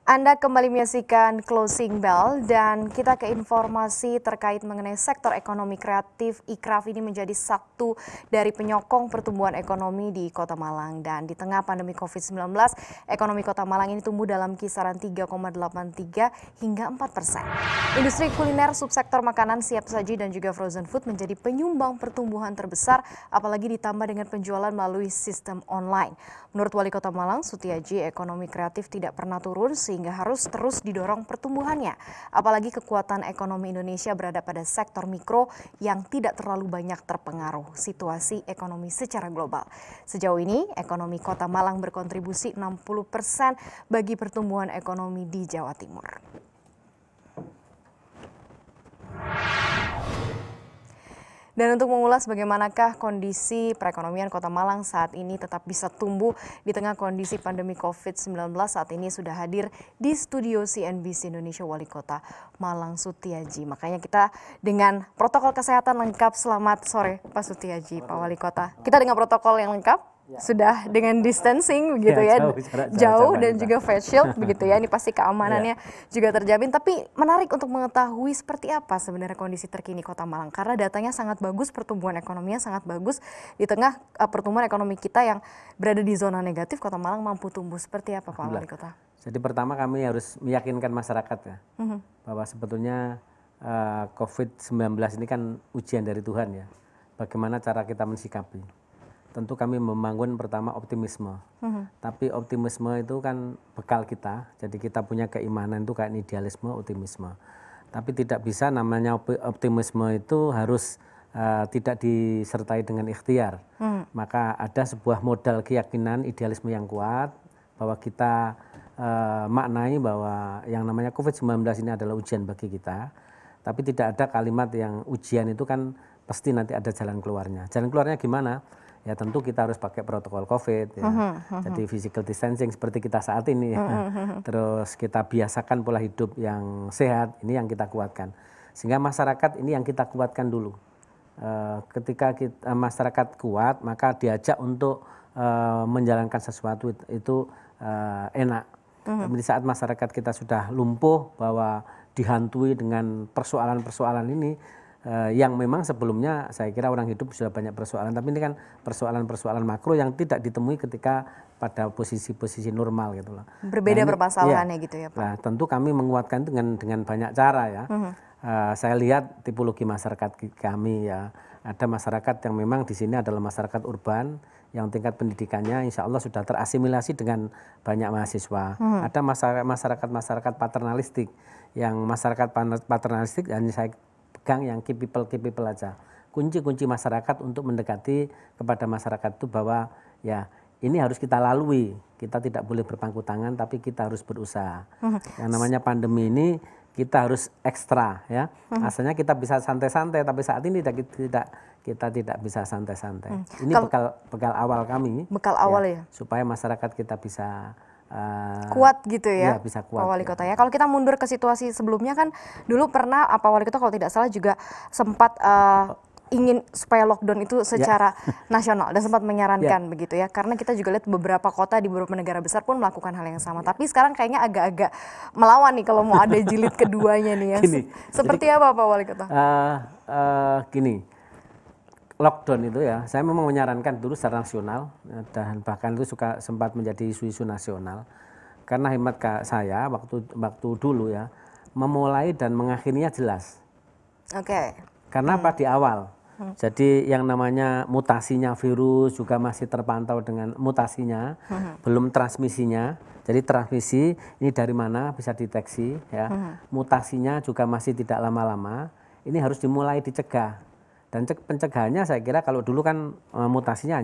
Anda kembali menyaksikan Closing Bell dan kita ke informasi terkait mengenai sektor ekonomi kreatif. Ikraf ini menjadi satu dari penyokong pertumbuhan ekonomi di Kota Malang, dan di tengah pandemi COVID-19, ekonomi Kota Malang ini tumbuh dalam kisaran 3,83 hingga 4%. Industri kuliner, subsektor makanan siap saji dan juga frozen food menjadi penyumbang pertumbuhan terbesar, apalagi ditambah dengan penjualan melalui sistem online. Menurut Wali Kota Malang, Sutiaji, ekonomi kreatif tidak pernah turun sehingga harus terus didorong pertumbuhannya. Apalagi kekuatan ekonomi Indonesia berada pada sektor mikro yang tidak terlalu banyak terpengaruh situasi ekonomi secara global. Sejauh ini, ekonomi Kota Malang berkontribusi 60% bagi pertumbuhan ekonomi di Jawa Timur. Dan untuk mengulas bagaimanakah kondisi perekonomian Kota Malang saat ini tetap bisa tumbuh di tengah kondisi pandemi COVID-19, saat ini sudah hadir di studio CNBC Indonesia Wali Kota Malang Sutiaji. Makanya kita dengan protokol kesehatan lengkap. Selamat sore Pak Sutiaji, Pak Wali Kota. Kita dengan protokol yang lengkap. Sudah dengan distancing begitu ya, jauh dan juga face shield begitu ya, ini pasti keamanannya juga terjamin. Tapi menarik untuk mengetahui seperti apa sebenarnya kondisi terkini Kota Malang, karena datanya sangat bagus, pertumbuhan ekonominya sangat bagus. Di tengah pertumbuhan ekonomi kita yang berada di zona negatif, Kota Malang mampu tumbuh. Seperti apa Pak Wali Kota? Jadi pertama kami harus meyakinkan masyarakat ya, bahwa sebetulnya COVID-19 ini kan ujian dari Tuhan ya, bagaimana cara kita mensikapi. Tentu kami membangun pertama optimisme, tapi optimisme itu kan bekal kita, jadi kita punya keimanan itu kayak idealisme, optimisme. Tapi tidak bisa namanya optimisme itu harus tidak disertai dengan ikhtiar. Maka ada sebuah modal keyakinan, idealisme yang kuat, bahwa kita maknai bahwa yang namanya COVID-19 ini adalah ujian bagi kita, tapi tidak ada kalimat yang ujian itu kan pasti nanti ada jalan keluarnya. Jalan keluarnya gimana? Ya tentu kita harus pakai protokol COVID, ya. Jadi physical distancing seperti kita saat ini, ya. Terus kita biasakan pola hidup yang sehat, ini yang kita kuatkan. Sehingga masyarakat ini yang kita kuatkan dulu. Ketika masyarakat kuat, maka diajak untuk menjalankan sesuatu itu enak. Di saat masyarakat kita sudah lumpuh, bahwa dihantui dengan persoalan-persoalan ini, yang memang sebelumnya saya kira orang hidup sudah banyak persoalan, tapi ini kan persoalan-persoalan makro yang tidak ditemui ketika pada posisi-posisi normal gitu loh. Berbeda permasalahannya gitu ya Pak. Nah, tentu kami menguatkan dengan banyak cara ya. Saya lihat tipologi masyarakat kami ya, ada masyarakat yang memang di sini adalah masyarakat urban yang tingkat pendidikannya insya Allah sudah terasimilasi dengan banyak mahasiswa. Ada masyarakat paternalistik, yang masyarakat paternalistik dan saya yang key people aja. Kunci-kunci masyarakat untuk mendekati kepada masyarakat itu bahwa ya ini harus kita lalui. Kita tidak boleh berpangku tangan, tapi kita harus berusaha. Yang namanya pandemi ini kita harus ekstra ya. Asalnya kita bisa santai-santai, tapi saat ini kita tidak bisa santai-santai. Ini bekal awal kami. Bekal awal ya. Supaya masyarakat kita bisa kuat gitu ya, bisa kuat, Pak Wali Kota ya. Kalau kita mundur ke situasi sebelumnya kan dulu pernah Pak Wali Kota kalau tidak salah juga sempat ingin supaya lockdown itu secara nasional dan sempat menyarankan begitu ya, karena kita juga lihat beberapa kota di beberapa negara besar pun melakukan hal yang sama. Tapi sekarang kayaknya agak-agak melawan nih kalau mau ada jilid keduanya nih ya. Seperti apa Pak Wali Kota? Gini, lockdown itu ya, saya memang menyarankan dulu secara nasional dan bahkan itu sempat menjadi isu-isu nasional. Karena hemat saya waktu dulu ya, memulai dan mengakhirinya jelas. Karena apa? Di awal. Jadi yang namanya mutasinya virus juga masih terpantau dengan mutasinya, belum transmisinya. Jadi transmisi ini dari mana bisa deteksi ya. Mutasinya juga masih tidak lama-lama. Ini harus dimulai dicegah. Dan pencegahannya saya kira kalau dulu kan mutasinya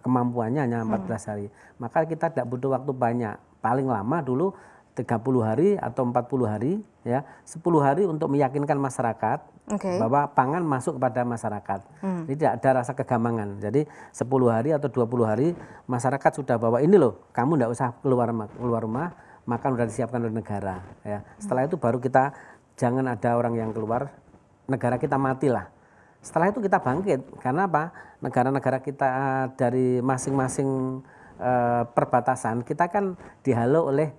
kemampuannya hanya 14 hari. Maka kita tidak butuh waktu banyak. Paling lama dulu 30 hari atau 40 hari ya. 10 hari untuk meyakinkan masyarakat bahwa pangan masuk kepada masyarakat. Jadi tidak ada rasa kegampangan. Jadi 10 hari atau 20 hari masyarakat sudah bahwa ini loh, kamu tidak usah keluar rumah, makan sudah disiapkan oleh negara ya. Setelah itu baru kita jangan ada orang yang keluar, negara kita matilah. Setelah itu kita bangkit, karena apa? Negara-negara kita dari masing-masing perbatasan, kita kan dihalau oleh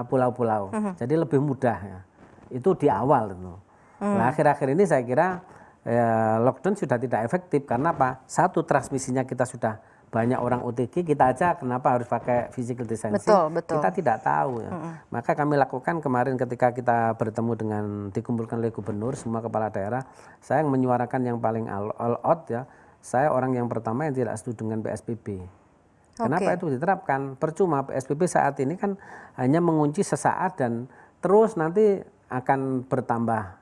pulau-pulau. Jadi lebih mudah ya. Itu di awal itu. Nah, akhir-akhir ini saya kira lockdown sudah tidak efektif karena apa? Satu, transmisinya kita sudah banyak orang OTG, kita aja kenapa harus pakai physical distancing? Betul. Kita tidak tahu ya. Maka kami lakukan kemarin ketika kita bertemu dengan dikumpulkan oleh gubernur, semua kepala daerah, saya yang menyuarakan yang paling all out ya. Saya orang yang pertama yang tidak setuju dengan PSBB. Kenapa itu diterapkan? Percuma PSBB saat ini kan hanya mengunci sesaat dan terus nanti akan bertambah.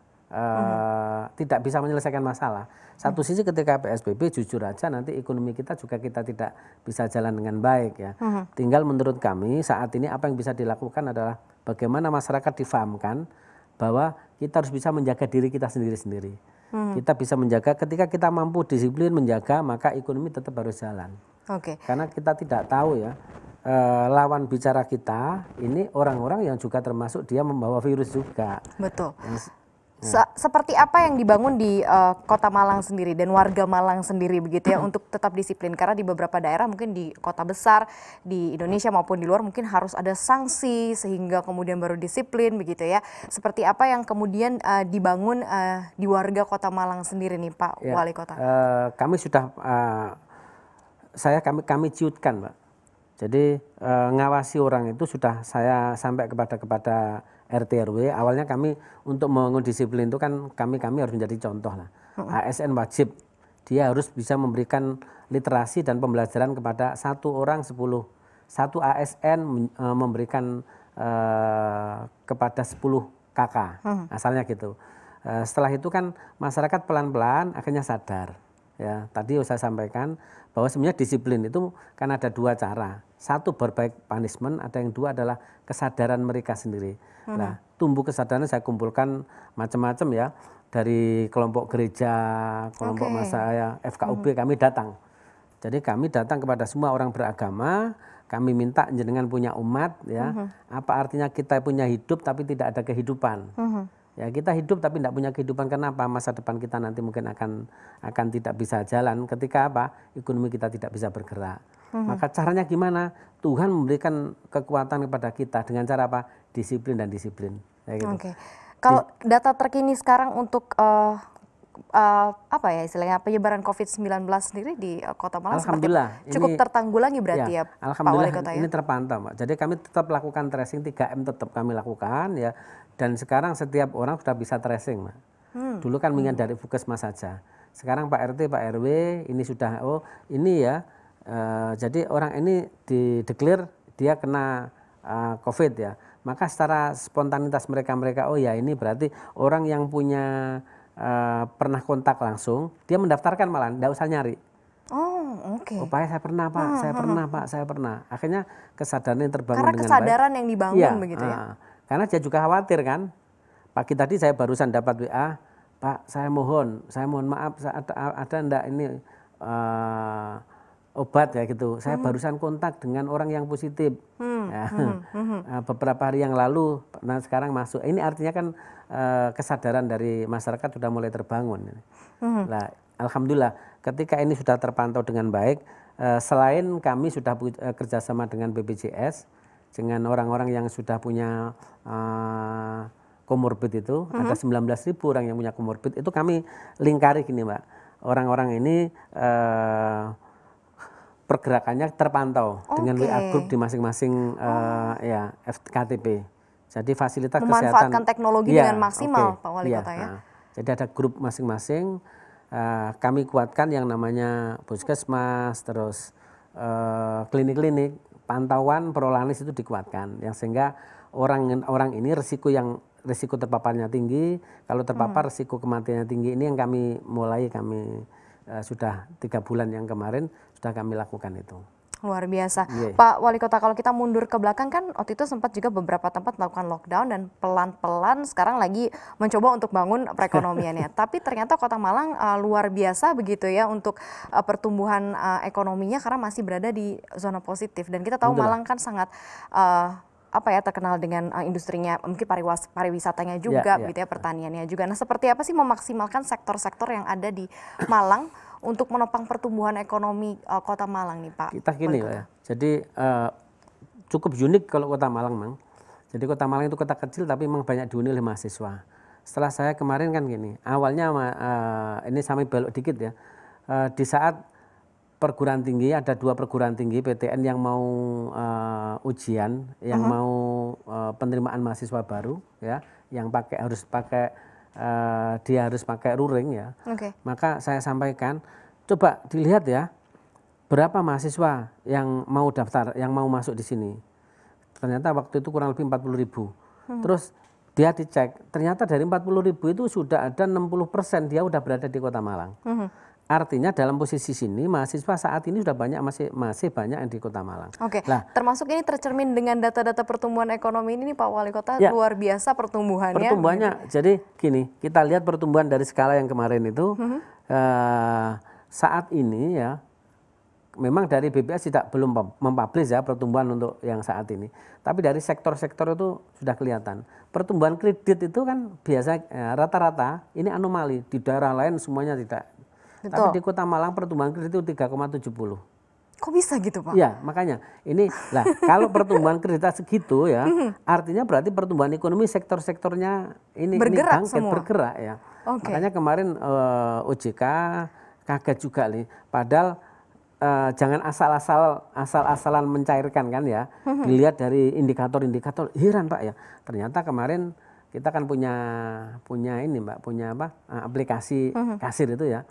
Tidak bisa menyelesaikan masalah. Satu sisi ketika PSBB jujur aja nanti ekonomi kita juga kita tidak bisa jalan dengan baik ya. Tinggal menurut kami saat ini apa yang bisa dilakukan adalah bagaimana masyarakat difahamkan bahwa kita harus bisa menjaga diri kita sendiri-sendiri. Kita bisa menjaga ketika kita mampu disiplin menjaga maka ekonomi tetap harus jalan. Karena kita tidak tahu ya lawan bicara kita ini orang-orang yang juga termasuk dia membawa virus juga. Betul. Seperti apa yang dibangun di Kota Malang sendiri dan warga Malang sendiri begitu ya untuk tetap disiplin, karena di beberapa daerah mungkin di kota besar di Indonesia maupun di luar mungkin harus ada sanksi sehingga kemudian baru disiplin begitu ya. Seperti apa yang kemudian dibangun di warga Kota Malang sendiri nih Pak Wali Kota? Kami sudah kami ciutkan Mbak. Jadi ngawasi orang itu sudah saya sampai kepada RT RW. Awalnya kami untuk membangun disiplin itu kan kami harus menjadi contoh lah. ASN wajib, dia harus bisa memberikan literasi dan pembelajaran kepada 1 orang 10. 1 ASN memberikan kepada 10 KK, asalnya gitu. Setelah itu kan masyarakat pelan-pelan akhirnya sadar. Ya, tadi saya sampaikan bahwa sebenarnya disiplin itu kan ada 2 cara. Satu berbaik punishment, ada yang 2 adalah kesadaran mereka sendiri. Nah, tumbuh kesadaran saya kumpulkan macam-macam ya, dari kelompok gereja, kelompok masa ya, FKUB kami datang. Jadi kami datang kepada semua orang beragama, kami minta jenengan punya umat ya. Apa artinya kita punya hidup tapi tidak ada kehidupan? Ya, kita hidup tapi tidak punya kehidupan, kenapa? Masa depan kita nanti mungkin akan tidak bisa jalan ketika apa? Ekonomi kita tidak bisa bergerak. Maka caranya gimana? Tuhan memberikan kekuatan kepada kita dengan cara apa? Disiplin dan disiplin. Ya, gitu. Kalau data terkini sekarang untuk apa ya istilahnya penyebaran COVID-19 sendiri di Kota Malang Alhamdulillah, cukup tertanggulangi berarti ya Pak Wali Kota ya? Ini terpantau Mbak. Jadi kami tetap lakukan tracing, 3M tetap kami lakukan ya. Dan sekarang setiap orang sudah bisa tracing Mbak. Dulu kan mingat dari puskesmas saja. Sekarang Pak RT, Pak RW ini sudah ini ya. Jadi orang ini dideklar dia kena COVID ya. Maka secara spontanitas mereka ya ini berarti orang yang punya pernah kontak langsung, dia mendaftarkan malah, tidak usah nyari. Pak saya pernah Pak, saya pernah. Akhirnya kesadaran yang terbangun karena dengan kesadaran baik. yang dibangun begitu ya. Karena dia juga khawatir kan. Pagi tadi saya barusan dapat WA, Pak saya mohon maaf, ada enggak ini obat ya gitu. Saya barusan kontak dengan orang yang positif. Beberapa hari yang lalu, nah sekarang masuk. Ini artinya kan kesadaran dari masyarakat sudah mulai terbangun. Nah, alhamdulillah ketika ini sudah terpantau dengan baik, selain kami sudah kerjasama dengan BPJS, dengan orang-orang yang sudah punya komorbid itu, ada 19.000 orang yang punya komorbid, itu kami lingkari gini Mbak. Orang-orang ini pergerakannya terpantau dengan WA group di masing-masing ya FKTP. Jadi fasilitas memanfaatkan kesehatan teknologi dengan maksimal Pak Wali Kota ya. Jadi ada grup masing-masing, kami kuatkan yang namanya puskesmas, terus klinik-klinik, pantauan prolanis itu dikuatkan, yang sehingga orang ini risiko terpaparnya tinggi, kalau terpapar risiko kematiannya tinggi. Ini yang kami sudah 3 bulan yang kemarin sudah kami lakukan itu. Luar biasa. Pak Wali Kota, kalau kita mundur ke belakang kan waktu itu sempat juga beberapa tempat melakukan lockdown dan pelan-pelan sekarang lagi mencoba untuk bangun perekonomiannya. Tapi ternyata Kota Malang luar biasa begitu ya untuk pertumbuhan ekonominya karena masih berada di zona positif. Dan kita tahu Malang kan sangat terkenal dengan industrinya, mungkin pariwisatanya juga, gitu ya, pertaniannya juga. Nah, seperti apa sih memaksimalkan sektor-sektor yang ada di Malang untuk menopang pertumbuhan ekonomi Kota Malang nih Pak? Kita gini ya, jadi cukup unik kalau Kota Malang, Mang. Jadi Kota Malang itu kota kecil tapi memang banyak dihuni oleh mahasiswa. Setelah saya kemarin kan gini, awalnya ini sampai belok dikit ya, di saat perguruan tinggi, ada 2 perguruan tinggi PTN yang mau ujian, yang mau penerimaan mahasiswa baru, ya, yang harus pakai dia harus pakai luring ya. Maka saya sampaikan, coba dilihat ya, berapa mahasiswa yang mau daftar, yang mau masuk di sini. Ternyata waktu itu kurang lebih 40.000. Terus dia dicek, ternyata dari 40.000 itu sudah ada 60% dia udah berada di Kota Malang. Artinya dalam posisi sini mahasiswa saat ini sudah banyak, masih banyak yang di Kota Malang. Nah, termasuk ini tercermin dengan data-data pertumbuhan ekonomi ini Pak Wali Kota, ya, luar biasa pertumbuhannya. Pertumbuhannya, jadi gini, kita lihat pertumbuhan dari skala yang kemarin itu saat ini ya, memang dari BPS belum mempublish ya pertumbuhan untuk yang saat ini. Tapi dari sektor-sektor itu sudah kelihatan. Pertumbuhan kredit itu kan biasa rata-rata ini anomali. Di daerah lain semuanya tidak. Betul. Tapi di Kota Malang pertumbuhan kredit itu 3,70. Kok bisa gitu Pak? Ya makanya ini lah kalau pertumbuhan kredit segitu ya, artinya berarti pertumbuhan ekonomi sektor-sektornya ini bergerak bangkit, bergerak ya. Makanya kemarin OJK kaget juga nih. Padahal jangan asal-asalan mencairkan kan ya. Dilihat dari indikator-indikator, heran Pak ya. Ternyata kemarin kita kan punya ini Mbak, punya aplikasi kasir itu ya.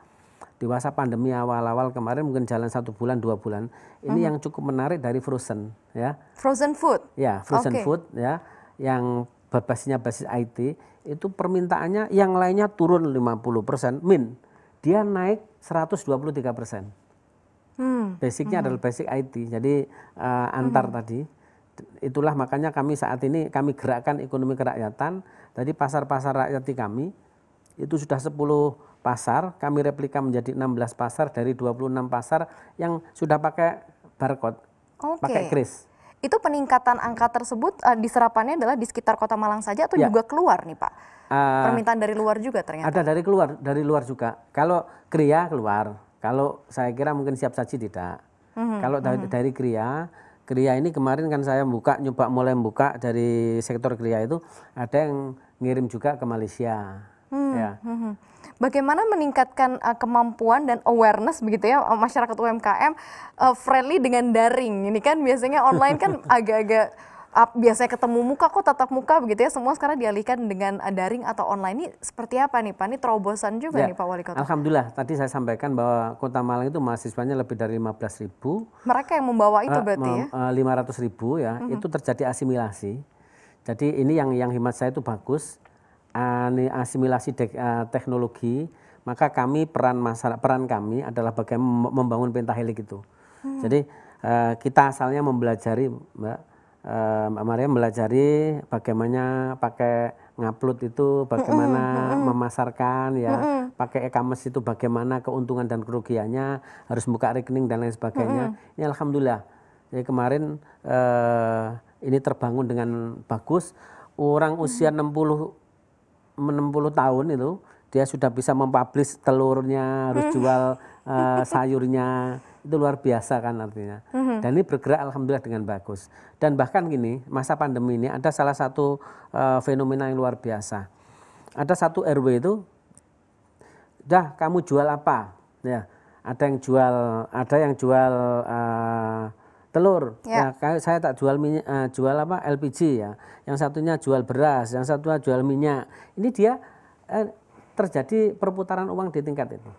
Di masa pandemi awal-awal kemarin mungkin jalan 1 bulan 2 bulan. Ini yang cukup menarik dari frozen ya. Frozen food. Ya, frozen food ya, yang basis IT itu permintaannya yang lainnya turun 50%, dia naik 123%. Basicnya adalah basic IT, jadi antar tadi. Itulah makanya kami saat ini kami gerakkan ekonomi kerakyatan. Tadi pasar-pasar rakyat kami itu sudah 10 pasar, kami replika menjadi 16 pasar dari 26 pasar yang sudah pakai barcode, pakai kris. Itu peningkatan angka tersebut diserapannya adalah di sekitar Kota Malang saja atau juga keluar nih Pak? Permintaan dari luar juga ternyata? Ada dari luar juga. Kalau Kria keluar. Kalau saya kira mungkin siap saji tidak. Kalau dari Kria ini kemarin kan saya mulai membuka dari sektor Kria itu ada yang ngirim juga ke Malaysia. Ya. Bagaimana meningkatkan kemampuan dan awareness begitu ya masyarakat UMKM friendly dengan daring? Ini kan biasanya online kan agak-agak biasanya ketemu muka kok tatap muka begitu ya, semua sekarang dialihkan dengan daring atau online. Ini seperti apa nih Pak? Ini terobosan juga nih Pak Wali Kota. Alhamdulillah tadi saya sampaikan bahwa Kota Malang itu mahasiswanya lebih dari 15.000. Mereka yang membawa itu berarti ya? 500.000 ya, itu terjadi asimilasi. Jadi ini yang hemat saya itu bagus, asimilasi teknologi. Maka peran kami adalah bagaimana membangun pentahelik itu. Jadi kita asalnya mempelajari Mbak Maria melajari bagaimana pakai ngupload itu, bagaimana memasarkan ya, pakai e-commerce itu bagaimana keuntungan dan kerugiannya, harus buka rekening dan lain sebagainya. Ini alhamdulillah. Jadi kemarin ini terbangun dengan bagus. Orang usia 60 tahun itu dia sudah bisa mempublish telurnya, harus jual sayurnya. Itu luar biasa kan artinya. Dan ini bergerak alhamdulillah dengan bagus. Dan bahkan gini, masa pandemi ini ada salah satu fenomena yang luar biasa. Ada satu RW itu, dah kamu jual apa? Ya, ada yang jual telur. Ya, saya tak jual minyak, jual apa? LPG ya. Yang satunya jual beras, yang satunya jual minyak. Ini dia terjadi perputaran uang di tingkat itu.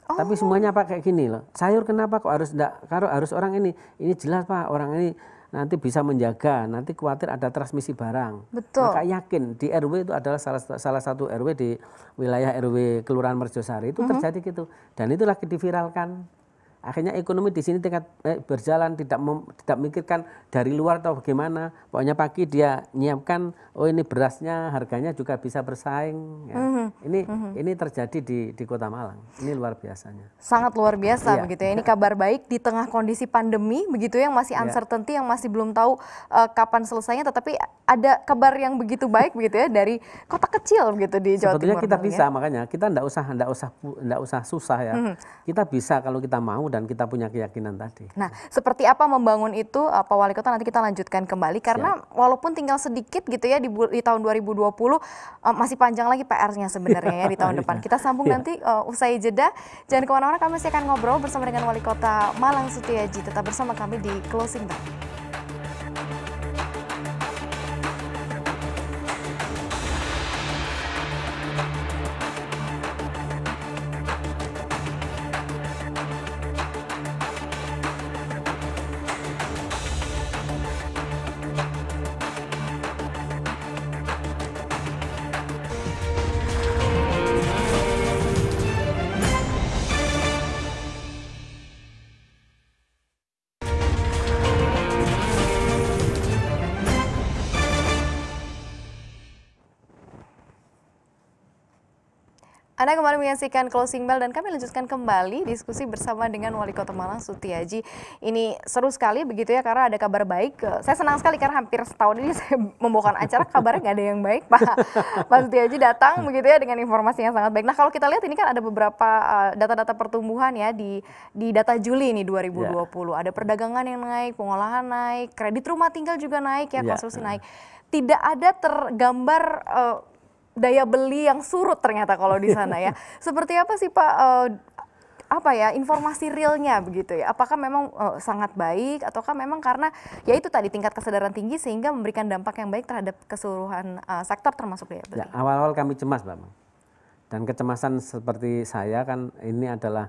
Tapi semuanya Pak kayak gini loh. Sayur kenapa kok harus orang ini? Ini jelas Pak, orang ini nanti bisa menjaga, nanti khawatir ada transmisi barang. Betul. Maka yakin di RW itu adalah salah satu RW di wilayah RW Kelurahan Merjosari itu terjadi gitu. Dan itu lagi diviralkan. Akhirnya ekonomi di sini berjalan, tidak mikirkan dari luar atau bagaimana. Pokoknya pagi dia nyiapkan, oh ini berasnya harganya juga bisa bersaing. Ya. Ini terjadi di Kota Malang. Ini luar biasanya. Sangat luar biasa begitu ya. Ini kabar baik di tengah kondisi pandemi begitu yang masih uncertainty, yang masih belum tahu kapan selesainya. Tetapi ada kabar yang begitu baik begitu ya dari kota kecil begitu di Jawa Timur. Sebetulnya kita bisa, makanya kita enggak usah susah ya. Kita bisa kalau kita mau dan kita punya keyakinan tadi. Nah, seperti apa membangun itu, Pak Wali Kota, nanti kita lanjutkan kembali karena walaupun tinggal sedikit gitu ya di tahun 2020 masih panjang lagi PR-nya sebenarnya ya di tahun depan. Kita sambung nanti usai jeda. Jangan kemana-mana, kami masih akan ngobrol bersama dengan Wali Kota Malang Sutiaji. Tetap bersama kami di Closing Bell. Anda kembali menyaksikan Closing Bell dan kami lanjutkan kembali diskusi bersama dengan Wali Kota Malang Sutiaji. Ini seru sekali begitu ya karena ada kabar baik. Saya senang sekali karena hampir setahun ini saya membawakan acara kabarnya nggak ada yang baik. Pak Sutiaji datang begitu ya dengan informasi yang sangat baik. Nah kalau kita lihat ini kan ada beberapa data-data pertumbuhan ya di data Juli ini 2020. Ada perdagangan yang naik, pengolahan naik, kredit rumah tinggal juga naik ya, konstruksi naik. Tidak ada tergambar daya beli yang surut ternyata kalau di sana ya. Seperti apa sih Pak, apa ya informasi realnya begitu ya? Apakah memang sangat baik ataukah memang karena ya itu tadi tingkat kesadaran tinggi sehingga memberikan dampak yang baik terhadap keseluruhan sektor termasuk daya beli? Ya, awal-awal kami cemas, Mbak. Dan kecemasan seperti saya kan ini adalah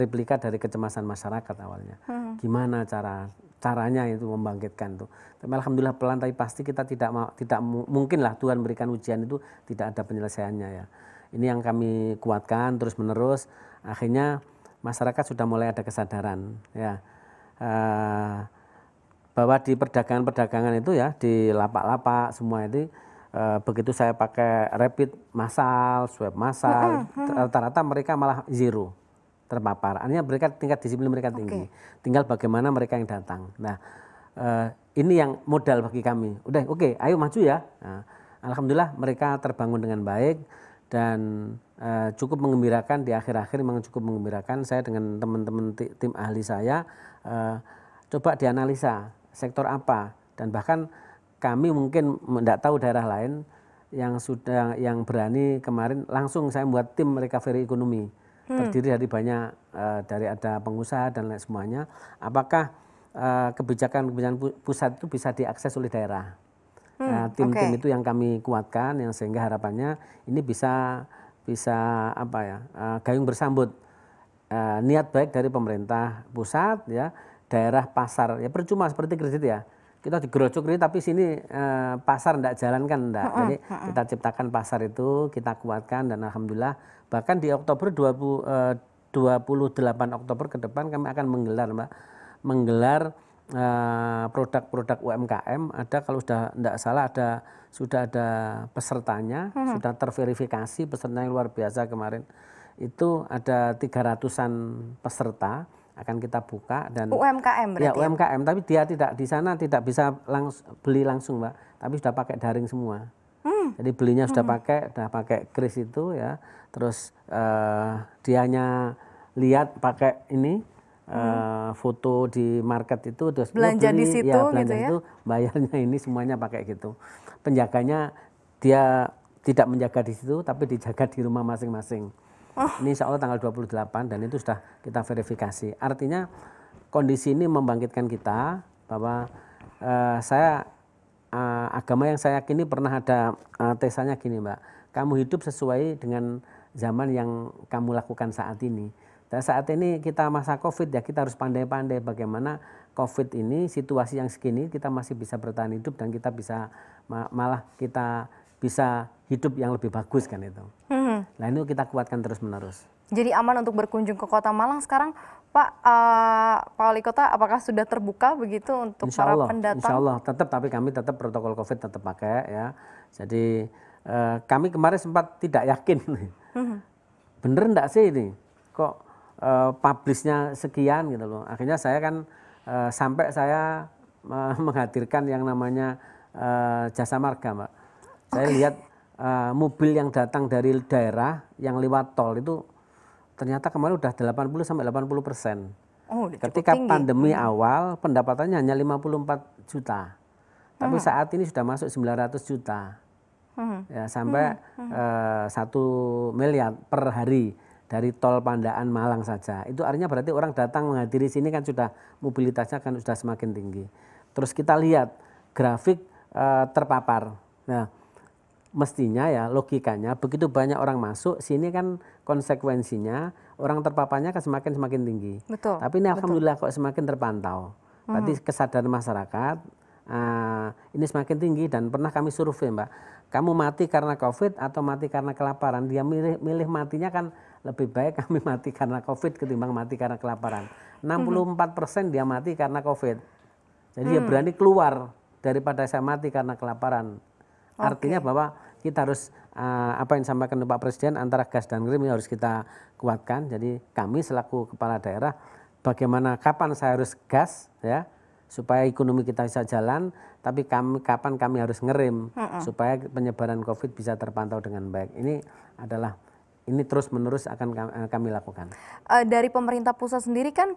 replika dari kecemasan masyarakat awalnya. Gimana caranya itu membangkitkan tuh. Tapi alhamdulillah pelan tapi pasti kita tidak mungkin lah Tuhan berikan ujian itu tidak ada penyelesaiannya ya. Ini yang kami kuatkan terus menerus. Akhirnya masyarakat sudah mulai ada kesadaran ya bahwa di perdagangan itu ya di lapak-lapak semua itu begitu saya pakai rapid massal, swab massal, rata-rata mereka malah zero terpapar. Artinya mereka tingkat disiplin mereka tinggi. Tinggal bagaimana mereka yang datang. Nah, ini yang modal bagi kami. Udah oke, ayo maju ya. Nah, alhamdulillah mereka terbangun dengan baik dan cukup mengembirakan di akhir-akhir memang cukup mengembirakan. Saya dengan teman-teman tim ahli saya coba dianalisa sektor apa dan bahkan kami mungkin tidak tahu daerah lain yang berani kemarin langsung saya membuat tim recovery ekonomi. Terdiri dari banyak dari ada pengusaha dan lain semuanya. Apakah kebijakan pusat itu bisa diakses oleh daerah? Nah, tim-tim itu yang kami kuatkan, yang sehingga harapannya ini bisa apa ya gayung bersambut niat baik dari pemerintah pusat ya, daerah pasar ya percuma seperti kredit ya. Kita digerocok kredit tapi sini pasar tidak jalan kan enggak. Jadi kita ciptakan pasar itu, kita kuatkan dan alhamdulillah bahkan di Oktober 28 Oktober ke depan kami akan menggelar produk-produk UMKM. Ada kalau sudah tidak salah sudah ada pesertanya, sudah terverifikasi pesertanya luar biasa kemarin. Itu ada 300-an peserta akan kita buka dan UMKM berarti. Ya UMKM, tapi dia tidak di sana tidak bisa beli langsung, Mbak, tapi sudah pakai daring semua. Jadi belinya sudah pakai kris itu ya. Terus dianya lihat pakai ini foto di market itu terus belanja di situ ya, belanja gitu ya. itu bayarnya ini semuanya pakai gitu. Penjaganya dia tidak menjaga di situ tapi dijaga di rumah masing-masing. Ini insya Allah tanggal 28 dan itu sudah kita verifikasi. Artinya kondisi ini membangkitkan kita bahwa agama yang saya yakini pernah ada tesanya gini, Mbak. Kamu hidup sesuai dengan zaman yang kamu lakukan saat ini. Dan saat ini kita masa COVID ya kita harus pandai-pandai bagaimana COVID ini situasi yang segini kita masih bisa bertahan hidup dan kita bisa malah kita bisa hidup yang lebih bagus kan itu. Nah ini kita kuatkan terus-menerus. Jadi aman untuk berkunjung ke Kota Malang sekarang, Pak Wali Kota, apakah sudah terbuka begitu untuk para pendatang? Insya Allah tetap, tapi kami tetap protokol COVID tetap pakai ya. Jadi kami kemarin sempat tidak yakin, bener enggak sih ini, kok publishnya sekian gitu loh. Akhirnya saya kan sampai saya menghadirkan yang namanya jasa marga, Mbak. Saya lihat mobil yang datang dari daerah yang lewat tol itu ternyata kemarin udah 80 sampai 80%. Oh, udah cukup Ketika tinggi. pandemi awal pendapatannya hanya 54 juta. Tapi saat ini sudah masuk 900 juta. Ya, sampai 1 miliar per hari dari tol Pandaan Malang saja. Itu artinya berarti orang datang menghadiri sini kan sudah mobilitasnya kan sudah semakin tinggi. Terus kita lihat grafik terpapar. Nah, mestinya ya logikanya begitu banyak orang masuk sini kan konsekuensinya orang terpaparnya kan semakin tinggi. Betul. Tapi ini alhamdulillah kok semakin terpantau. Berarti kesadaran masyarakat ini semakin tinggi dan pernah kami survei Mbak. Kamu mati karena COVID atau mati karena kelaparan? Dia milih matinya kan lebih baik kami mati karena COVID ketimbang mati karena kelaparan. 64% dia mati karena COVID. Jadi dia berani keluar daripada saya mati karena kelaparan. Artinya bahwa kita harus apa yang disampaikan Pak Presiden antara gas dan rem ini harus kita kuatkan. Jadi kami selaku kepala daerah bagaimana kapan saya harus gas ya supaya ekonomi kita bisa jalan, tapi kapan kami harus ngerem supaya penyebaran COVID bisa terpantau dengan baik. Ini terus menerus akan kami lakukan. Dari pemerintah pusat sendiri kan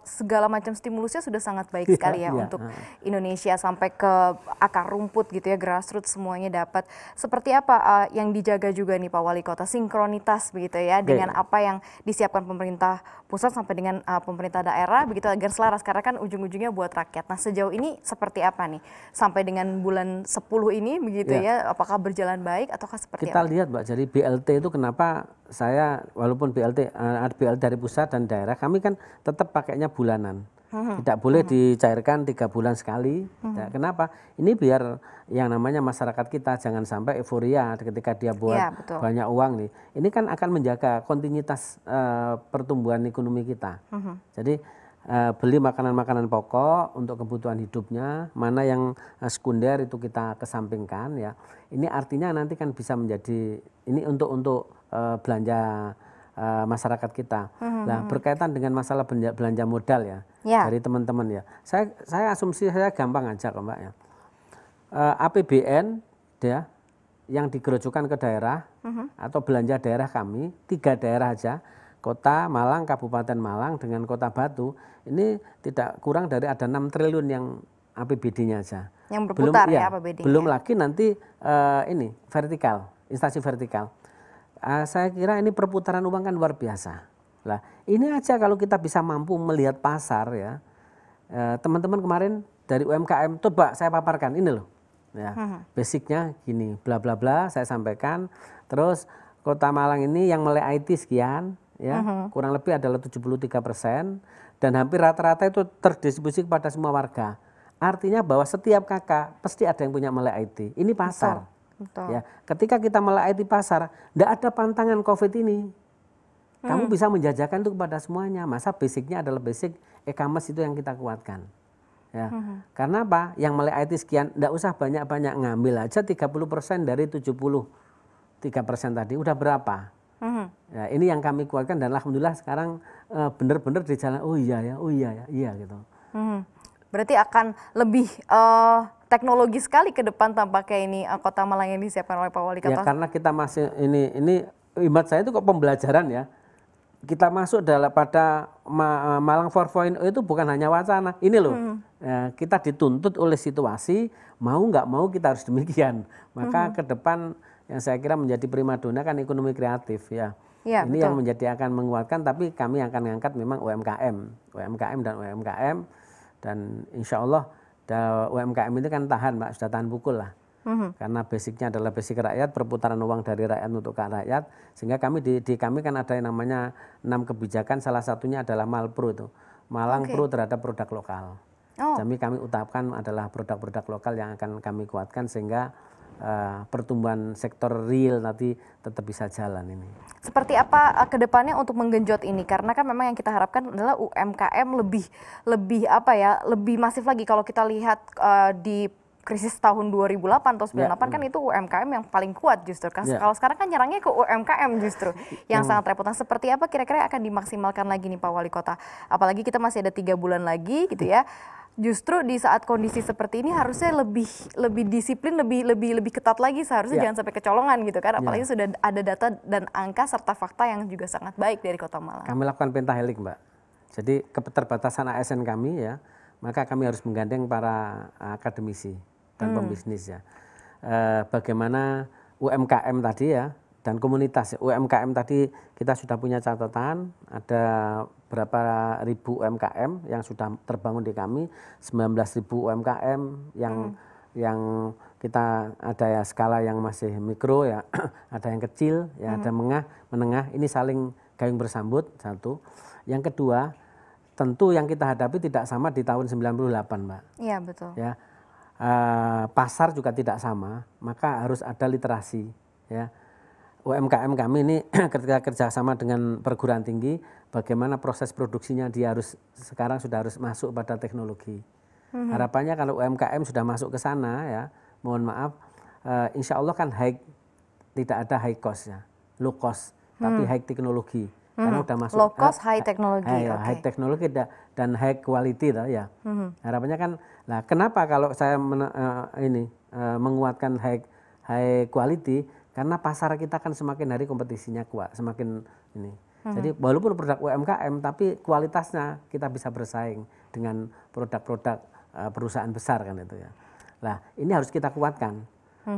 segala macam stimulusnya sudah sangat baik sekali ya untuk Indonesia sampai ke akar rumput gitu ya, grassroots semuanya dapat. Seperti apa yang dijaga juga nih Pak Wali Kota, sinkronitas begitu ya dengan apa yang disiapkan pemerintah pusat sampai dengan pemerintah daerah begitu agar selaras karena kan ujung-ujungnya buat rakyat. Nah sejauh ini seperti apa nih sampai dengan bulan 10 ini begitu ya, apakah berjalan baik ataukah seperti kita apa? lihat Mbak, jadi BLT itu kenapa saya walaupun BLT dari pusat dan daerah kami kan tetap pakainya bulanan. Tidak boleh dicairkan 3 bulan sekali. Ya, kenapa? Ini biar yang namanya masyarakat kita jangan sampai euforia ketika dia buat banyak uang nih. Ini kan akan menjaga kontinuitas pertumbuhan ekonomi kita. Jadi beli makanan-makanan pokok untuk kebutuhan hidupnya, mana yang sekunder itu kita kesampingkan ya. Ini artinya nanti kan bisa menjadi ini untuk belanja masyarakat kita. Nah, berkaitan dengan masalah belanja modal ya, dari teman-teman ya. Saya asumsi saya gampang aja kok Mbak ya. APBN ya yang digerojokan ke daerah atau belanja daerah kami 3 daerah aja, Kota Malang, Kabupaten Malang dengan Kota Batu ini tidak kurang dari ada 6 triliun yang APBD-nya aja. Yang berputar ya APBD-nya. Belum lagi nanti ini vertikal, instansi vertikal. Saya kira ini perputaran uang kan luar biasa. Lah, ini aja kalau kita bisa mampu melihat pasar ya. Teman-teman kemarin dari UMKM coba saya paparkan ini loh. Ya, basicnya gini, bla bla bla saya sampaikan. Terus Kota Malang ini yang melek IT sekian ya, kurang lebih adalah 73% dan hampir rata-rata itu terdistribusi kepada semua warga. Artinya bahwa setiap kakak pasti ada yang punya melek IT. Ini pasar. Betul. Ya, ketika kita melek IT pasar, tidak ada pantangan COVID ini. Kamu bisa menjajakan itu kepada semuanya. Masa basicnya adalah basic e-commerce itu yang kita kuatkan. Ya. Karena apa? Yang melek IT sekian, tidak usah banyak-banyak, ngambil aja 30% dari 73% tadi, udah berapa? Ya, ini yang kami kuatkan dan alhamdulillah sekarang benar-benar di jalan, oh iya gitu. Berarti akan lebih teknologi sekali ke depan tampaknya ini Kota Malang yang disiapkan oleh Pak Wali Kota. Ya karena kita masih ini imat saya itu kok pembelajaran ya. Kita masuk pada Malang 4.0 itu bukan hanya wacana. Ini loh, ya, kita dituntut oleh situasi, mau nggak mau kita harus demikian. Maka ke depan yang saya kira menjadi primadona kan ekonomi kreatif ya. Ini betul. Yang menjadi akan menguatkan, tapi kami akan mengangkat memang UMKM dan insya Allah UMKM ini kan tahan Mbak, sudah tahan pukul lah. Karena basicnya adalah basic rakyat, perputaran uang dari rakyat untuk ke rakyat, sehingga kami di kami kan ada yang namanya 6 kebijakan, salah satunya adalah Malpro itu, Malang Pro terhadap produk lokal. Kami utamakan adalah produk-produk lokal yang akan kami kuatkan sehingga pertumbuhan sektor real nanti tetap bisa jalan ini. Seperti apa ke depannya untuk menggenjot ini? Karena kan memang yang kita harapkan adalah UMKM lebih masif lagi. Kalau kita lihat di krisis tahun 2008 atau 98 kan itu UMKM yang paling kuat justru. Kalau sekarang kan nyerangnya ke UMKM justru yang sangat repot. Nah, seperti apa kira-kira akan dimaksimalkan lagi nih Pak Wali Kota? Apalagi kita masih ada 3 bulan lagi gitu ya. Justru di saat kondisi seperti ini harusnya lebih disiplin, lebih ketat lagi, seharusnya jangan sampai kecolongan gitu kan, apalagi sudah ada data dan angka serta fakta yang juga sangat baik dari Kota Malang. Kami lakukan pentahelik, Mbak. Jadi keterbatasan ASN kami ya, maka kami harus menggandeng para akademisi dan pembisnis ya. Bagaimana UMKM tadi ya, dan komunitas UMKM tadi kita sudah punya catatan, ada berapa ribu UMKM yang sudah terbangun di kami, 19.000 UMKM yang kita ada ya skala yang masih mikro ya, ada yang kecil ya, ada menengah, ini saling gayung bersambut, satu. Yang kedua, tentu yang kita hadapi tidak sama di tahun 98, Mbak. Iya, betul. Ya. Pasar juga tidak sama, maka harus ada literasi ya. UMKM kami ini ketika kerjasama dengan perguruan tinggi, bagaimana proses produksinya dia sekarang sudah harus masuk pada teknologi. Harapannya kalau UMKM sudah masuk ke sana ya, mohon maaf, insya Allah kan tidak ada high cost ya, low cost, tapi high teknologi. Karena udah masuk low cost, high teknologi. High teknologi dan high quality ya. Harapannya kan, nah kenapa kalau saya menguatkan high quality? Karena pasar kita kan semakin hari kompetisinya kuat, semakin ini. Jadi walaupun produk UMKM, tapi kualitasnya kita bisa bersaing dengan produk-produk perusahaan besar kan itu ya. Nah ini harus kita kuatkan.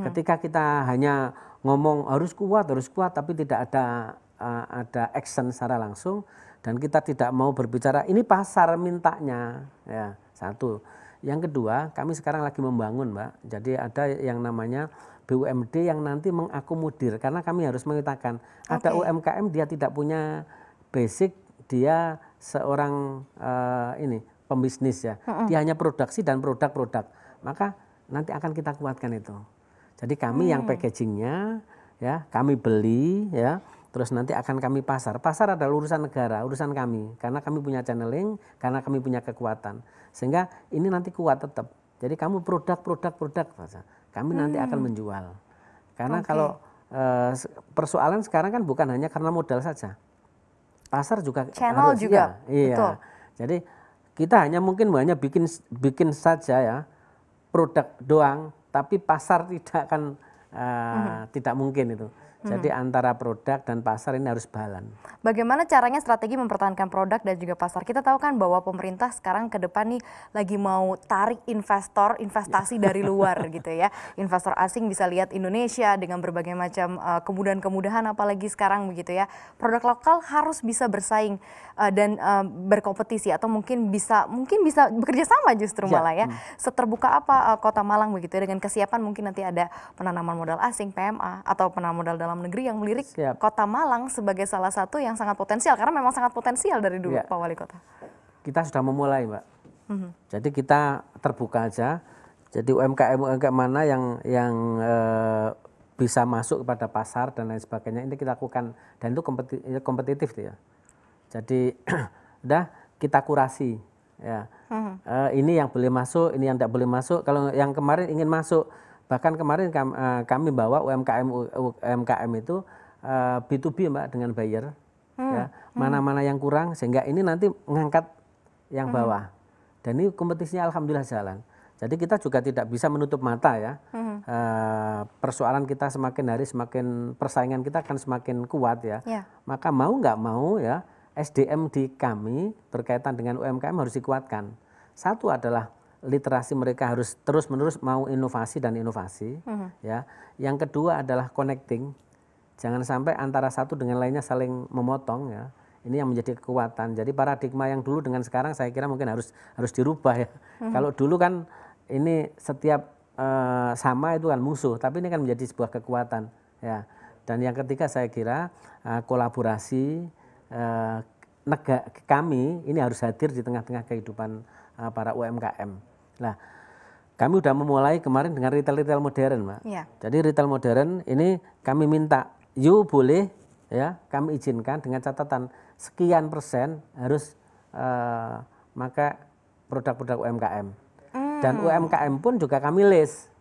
Ketika kita hanya ngomong harus kuat, tapi tidak ada action secara langsung, dan kita tidak mau berbicara ini pasar mintanya, ya satu. Yang kedua, kami sekarang lagi membangun, Mbak. Jadi ada yang namanya BUMD yang nanti mengakomodir, karena kami harus mengatakan ada UMKM dia tidak punya basic, dia seorang pembisnis ya, dia hanya produksi dan produk-produk, maka nanti akan kita kuatkan itu. Jadi kami yang packagingnya ya kami beli ya, terus nanti akan kami pasar. Pasar adalah urusan negara, urusan kami, karena kami punya channeling, karena kami punya kekuatan, sehingga ini nanti kuat tetap. Jadi kamu produk kami nanti akan menjual. Karena kalau persoalan sekarang kan bukan hanya karena modal saja. Pasar juga channel harus, juga. Iya. Betul. Jadi kita mungkin bikin saja ya produk doang, tapi pasar tidak akan tidak mungkin itu. Jadi antara produk dan pasar ini harus balance. Bagaimana caranya strategi mempertahankan produk dan juga pasar? Kita tahu kan bahwa pemerintah sekarang ke depan nih lagi mau tarik investasi dari luar gitu ya. Investor asing bisa lihat Indonesia dengan berbagai macam kemudahan-kemudahan, apalagi sekarang begitu ya. Produk lokal harus bisa bersaing dan berkompetisi, atau mungkin bisa bekerja sama justru malah ya. Seterbuka apa Kota Malang begitu ya, dengan kesiapan mungkin nanti ada penanaman modal asing PMA atau penanaman modal dalam negeri yang melirik Kota Malang sebagai salah satu yang sangat potensial, karena memang sangat potensial dari dulu Pak Wali Kota. Kita sudah memulai, Mbak. Jadi kita terbuka aja. Jadi UMKM mana yang bisa masuk kepada pasar dan lain sebagainya, ini kita lakukan, dan itu kompetitif ya. Jadi udah kita kurasi ya. Ini yang boleh masuk, ini yang tidak boleh masuk. Kalau yang kemarin ingin masuk, bahkan kemarin kami bawa UMKM itu B2B, Mbak, dengan buyer. Ya, mana-mana yang kurang, sehingga ini nanti mengangkat yang bawah. Dan ini kompetisinya alhamdulillah jalan. Jadi kita juga tidak bisa menutup mata ya. Persoalan kita semakin hari semakin, persaingan kita akan semakin kuat ya. Maka mau nggak mau ya, SDM di kami berkaitan dengan UMKM harus dikuatkan. Satu adalah literasi mereka harus terus-menerus mau inovasi dan inovasi ya. Yang kedua adalah connecting. Jangan sampai antara satu dengan lainnya saling memotong ya. Ini yang menjadi kekuatan. Jadi paradigma yang dulu dengan sekarang saya kira mungkin harus dirubah ya. Kalau dulu kan ini setiap sama itu kan musuh, tapi ini kan menjadi sebuah kekuatan ya. Dan yang ketiga saya kira kolaborasi kami ini harus hadir di tengah-tengah kehidupan para UMKM. Nah, kami sudah memulai kemarin dengan retail modern, Mbak. Jadi retail modern ini kami minta, yuk boleh ya, kami izinkan dengan catatan sekian persen harus maka produk-produk UMKM. Dan UMKM pun juga kami list.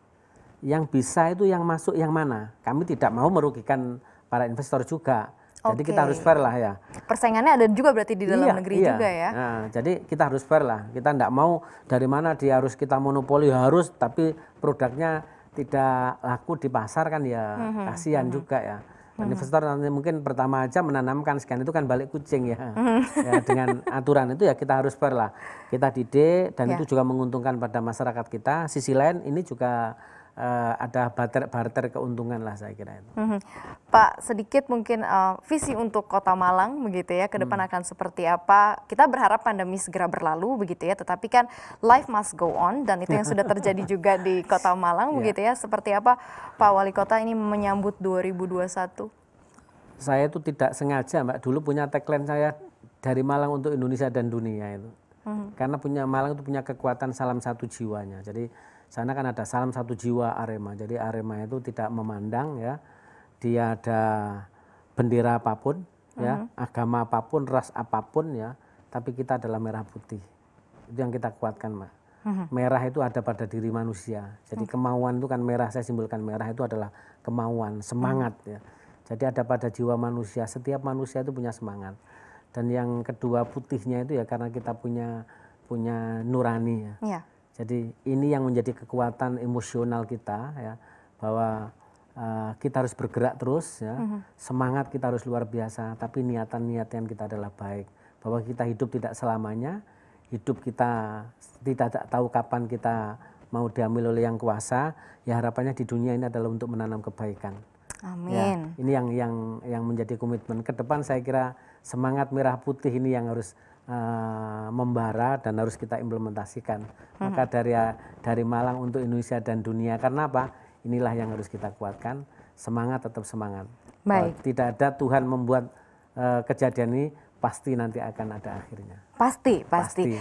Yang bisa itu yang masuk yang mana. Kami tidak mau merugikan para investor juga. Jadi kita harus fair lah ya. Persaingannya ada juga berarti di dalam negeri juga ya. Nah, jadi kita harus fair lah. Kita enggak mau dari mana dia harus kita monopoli harus, tapi produknya tidak laku di pasar kan ya kasihan juga ya. Investor nanti mungkin pertama aja menanamkan sekian itu kan balik kucing ya. Ya dengan aturan itu ya kita harus fair lah. Kita didik dan itu juga menguntungkan pada masyarakat kita. Sisi lain ini juga ada barter keuntungan lah saya kira itu. Pak, sedikit mungkin visi untuk Kota Malang begitu ya, ke depan akan seperti apa? Kita berharap pandemi segera berlalu begitu ya, tetapi kan life must go on dan itu yang sudah terjadi juga di Kota Malang begitu ya. Seperti apa Pak Wali Kota ini menyambut 2021? Saya itu tidak sengaja Mbak, dulu punya tagline saya dari Malang untuk Indonesia dan dunia itu. Karena Malang itu punya kekuatan salam satu jiwanya. Jadi sana kan ada salam satu jiwa Arema. Jadi Arema itu tidak memandang ya, dia ada bendera apapun ya, agama apapun, ras apapun ya, tapi kita adalah merah putih. Itu yang kita kuatkan, Mbak. Merah itu ada pada diri manusia. Jadi kemauan itu kan merah, saya simbolkan merah itu adalah kemauan, semangat ya. Jadi ada pada jiwa manusia, setiap manusia itu punya semangat. Dan yang kedua putihnya itu ya karena kita punya nurani ya. Jadi ini yang menjadi kekuatan emosional kita ya, bahwa kita harus bergerak terus ya, semangat kita harus luar biasa, tapi niatan kita adalah baik. Bahwa kita hidup tidak selamanya, hidup kita tidak tahu kapan kita mau diambil oleh yang kuasa, ya harapannya di dunia ini adalah untuk menanam kebaikan. Amin. Ya, ini yang menjadi komitmen ke depan. Saya kira semangat merah putih ini yang harus membara dan harus kita implementasikan. Maka dari Malang untuk Indonesia dan dunia, karena apa? Inilah yang harus kita kuatkan. Semangat, tetap semangat. Baik. Tidak ada Tuhan membuat kejadian ini, pasti nanti akan ada akhirnya. Pasti.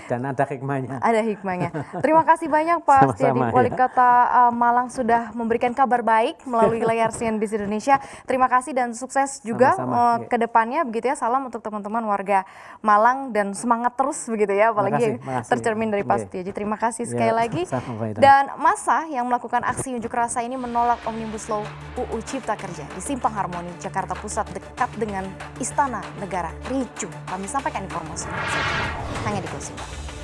Dan ada hikmahnya. Ada hikmahnya. Terima kasih banyak Pak Setiadi, Wali Kota Malang, sudah memberikan kabar baik melalui layar CNBC Indonesia. Terima kasih dan sukses juga ke depannya begitu ya. Salam untuk teman-teman warga Malang dan semangat terus begitu ya, apalagi tercermin dari Pak Setiadi. Terima kasih sekali lagi. Dan massa yang melakukan aksi unjuk rasa ini menolak Omnibus Law UU Cipta Kerja di Simpang Harmoni, Jakarta Pusat dekat dengan Istana Negara. Ricuh. Kami sampaikan informasi hanya di Closing Bell.